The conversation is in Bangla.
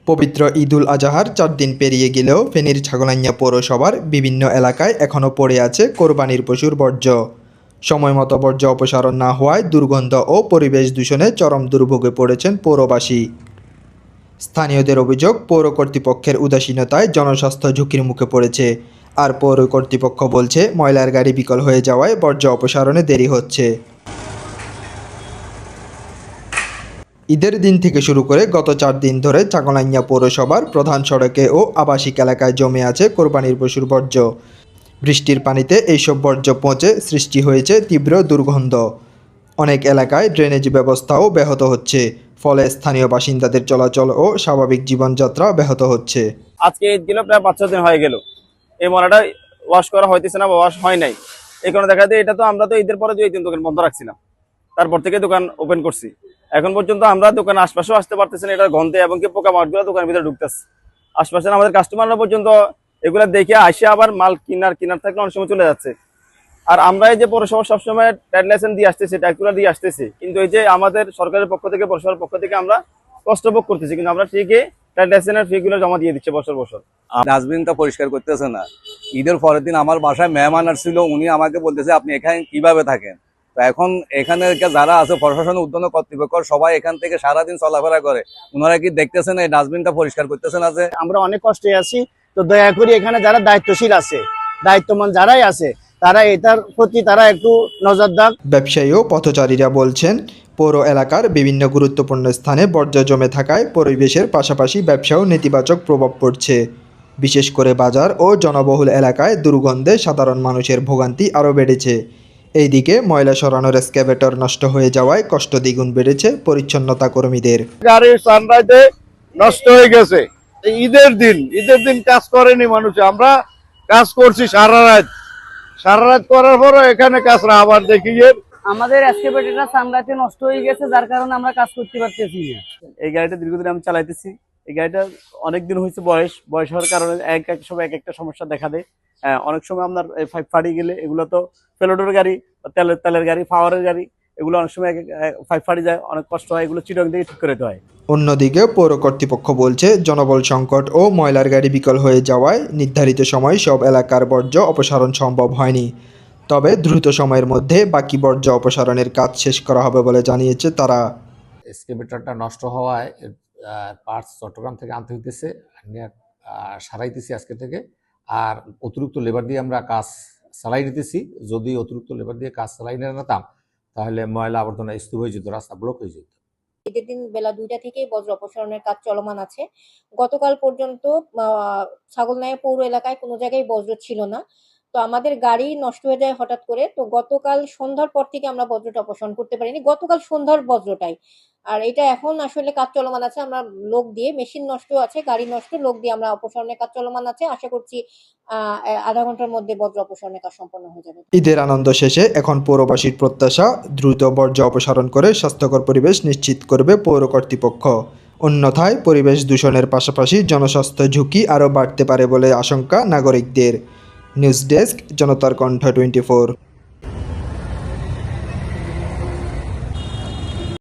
পবিত্র ঈদুল আজহার 4 দিন পেরিয়ে গেলেও ফেনীর ছাগলাইয়া পৌরসভার বিভিন্ন এলাকায় এখনও পড়ে আছে কোরবানির পশুর বর্জ্য। সময়মতো বর্জ্য অপসারণ না হওয়ায় দুর্গন্ধ ও পরিবেশ দূষণে চরম দুর্ভোগে পড়েছেন পৌরবাসী। স্থানীয়দের অভিযোগ, পৌর কর্তৃপক্ষের উদাসীনতায় জনস্বাস্থ্য ঝুঁকির মুখে পড়েছে। আর পৌর কর্তৃপক্ষ বলছে, ময়লার গাড়ি বিকল হয়ে যাওয়ায় বর্জ্য অপসারণে দেরি হচ্ছে। ঈদের দিন থেকে শুরু করে গত 4 দিন ধরে ছাগলাইয়া পৌরসভার প্রধান সড়কে ও আবাসিক এলাকায় জমে আছে কোরবানির পশুর বর্জ্য। বৃষ্টির পানিতে এইসব বর্জ্য পচে সৃষ্টি হয়েছে তীব্র দুর্গন্ধ। অনেক এলাকায় ড্রেনেজ ব্যবস্থাও ব্যাহত হচ্ছে, ফলে স্থানীয় বাসিন্দাদের চলাচল ও স্বাভাবিক জীবনযাত্রা ব্যাহত হচ্ছে। আজকে ঈদ গেল প্রায় 5-6 দিন হয়ে গেল, এই ময়লাটা ওয়াশ করা হইতেছে না বা ওয়াশ হয় নাই। এই কারণে দেখা যায় এটা তো আমরা তো ঈদের পরে 2 দিন দোকান বন্ধ রাখছিলাম, তারপর থেকে দোকান ওপেন করছি। এখন পর্যন্ত আমরা দোকান আশপাশেও আসতে পারতেছি না, এটা গন্ধে এবং কি পোকামাকড়গুলো দোকানের ভিতরে ঢুকতেছে। আশপাশে আমাদের কাস্টমাররা পর্যন্ত এগুলা দেখে আসে আবার মাল কিনার থাকলে অনেক সময় চলে যাচ্ছে। আর আমরা এই যে পৌরসভা সবসময় ট্রেড লাইসেন্স দিয়ে আসতেছি, ট্যাক্সগুলো দিয়ে আসতেছি, কিন্তু এই যে আমাদের সরকারের পক্ষ থেকে, পৌরসভার পক্ষ থেকে আমরা কষ্ট ভোগ করতেছি, কিন্তু আমরা ঠিকই ট্রেড লাইসেন্সের ফিগুলো জমা দিয়ে দিচ্ছে বছর বছর। ডাস্টবিনটা পরিষ্কার করতেছে না। ঈদের পরের দিন আমার বাসায় মেহমান আসছিল, উনি আমাকে বলতেছে আপনি এখানে কিভাবে থাকেন। তো এখন এখানে যারা আছে প্রশাসন, উদ্যোগ কর্তৃপক্ষ, সবাই এখান থেকে সারাদিন চলাফেরা করে, ওনারা কি দেখতেছেন এই ডাস্টবিনটা পরিষ্কার করতেছে না? যে আমরা অনেক কষ্টে আছি, তো দয়া করে এখানে যারা দায়িত্বশীল আছে, দায়িত্বমান যারাই আছে, তারা এটার প্রতি তারা একটু নজর দেন। ব্যবসায়ী ও পথচারীরা বলছেন, পৌর এলাকার বিভিন্ন গুরুত্বপূর্ণ স্থানে বর্জ্য জমে থাকায় পরিবেশের পাশাপাশি ব্যবসাও নেতিবাচক প্রভাব পড়ছে। বিশেষ করে বাজার ও জনবহুল এলাকায় দুর্গন্ধে সাধারণ মানুষের ভোগান্তি আরও বেড়েছে। এইদিকে ময়লা সরানোর এক্সক্যাভেটর নষ্ট হয়ে যাওয়ায় কষ্ট দ্বিগুণ বেড়েছে পরিচ্ছন্নতা কর্মীদের। গাড়ি সানরাইজে নষ্ট হয়ে গেছে। ঈদের দিন কাজ করেনি মানুষ, আমরা কাজ করছি সারা রাত করার পরও এখানে কাজ না, আবার দেখি আমাদের এক্সকেভেটরটা সানরাইজে নষ্ট হয়ে গেছে, যার কারণে আমরা কাজ করতে পারতেছি না। এই গাড়িটা দীর্ঘদিন আমি চালাইতেছি, এই গাড়িটা অনেকদিন হয়েছে, বয়স হওয়ার কারণে এক সময় এক একটা সমস্যা দেখা দেয়। অনেক সময় আপনার পাইপ ফাটিয়ে গেলে, এগুলো তো ফেলোডোর গাড়ি, তেলের গাড়ি, পাওয়ারের গাড়ি, এগুলো অনেক সময় পাইপ ফাটি যায়, অনেক কষ্ট হয়, এগুলো চিটং থেকে ঠিক করে দিতে হয়। অন্যদিকে পৌর কর্তৃপক্ষ বলছে, জনবল সংকট ও ময়লার গাড়ি বিকল হয়ে যাওয়ায় নির্ধারিত সময় সব এলাকার বর্জ্য অপসারণ সম্ভব হয়নি। তবে দ্রুত সময়ের মধ্যে বাকি বর্জ্য অপসারণের কাজ শেষ করা হবে বলে জানিয়েছে তারা। এক্সকেভেটরটা নষ্ট হওয়ায় পার্টস চট্টগ্রাম থেকে আনতে হইতেছে, সারাইতেছি আজকে থেকে। আর অতিরিক্ত লেবার দিয়ে আমরা কাজ চালাই দিতেছি। যদি অতিরিক্ত লেবার দিয়ে কাজ চালাই নিতাম, তাহলে ময়লা আবর্জনা স্তূপ হয়ে যেত, রাস্তা ব্লক হয়ে যেত। ঈদের দিন বেলা 2টা থেকেই বজ্র অপসারণের কাজ চলমান আছে। গতকাল পর্যন্ত ছাগলনাইয়া পৌর এলাকায় কোনো জায়গায় বজ্র ছিল না, তো আমাদের গাড়ি নষ্ট হয়ে যায় হঠাৎ করে। তো গতকাল সন্ধ্যার পর থেকে আমরা বজ্রটা অপসারণ করতে পারিনি, গতকাল সন্ধ্যার বজ্রটাই। আর এটা এখন আসলে কাজ চলমান আছে, আমরা লোক দিয়ে, মেশিন নষ্ট আছে, গাড়ি নষ্ট, লোক দিয়ে আমরা অপসারণের কাজ চলমান আছে। আশা করছি আধা ঘন্টার মধ্যে বজ্র অপসারণের কাজ সম্পন্ন হয়ে যাবে। ঈদের আনন্দ শেষে এখন পৌরবাসীর প্রত্যাশা, দ্রুত বর্জ্য অপসারণ করে স্বাস্থ্যকর পরিবেশ নিশ্চিত করবে পৌর কর্তৃপক্ষ। অন্যথায় পরিবেশ দূষণের পাশাপাশি জনস্বাস্থ্য ঝুঁকি আরও বাড়তে পারে বলে আশঙ্কা নাগরিকদের। নিউজ ডেস্ক, জনতার কণ্ঠ 24।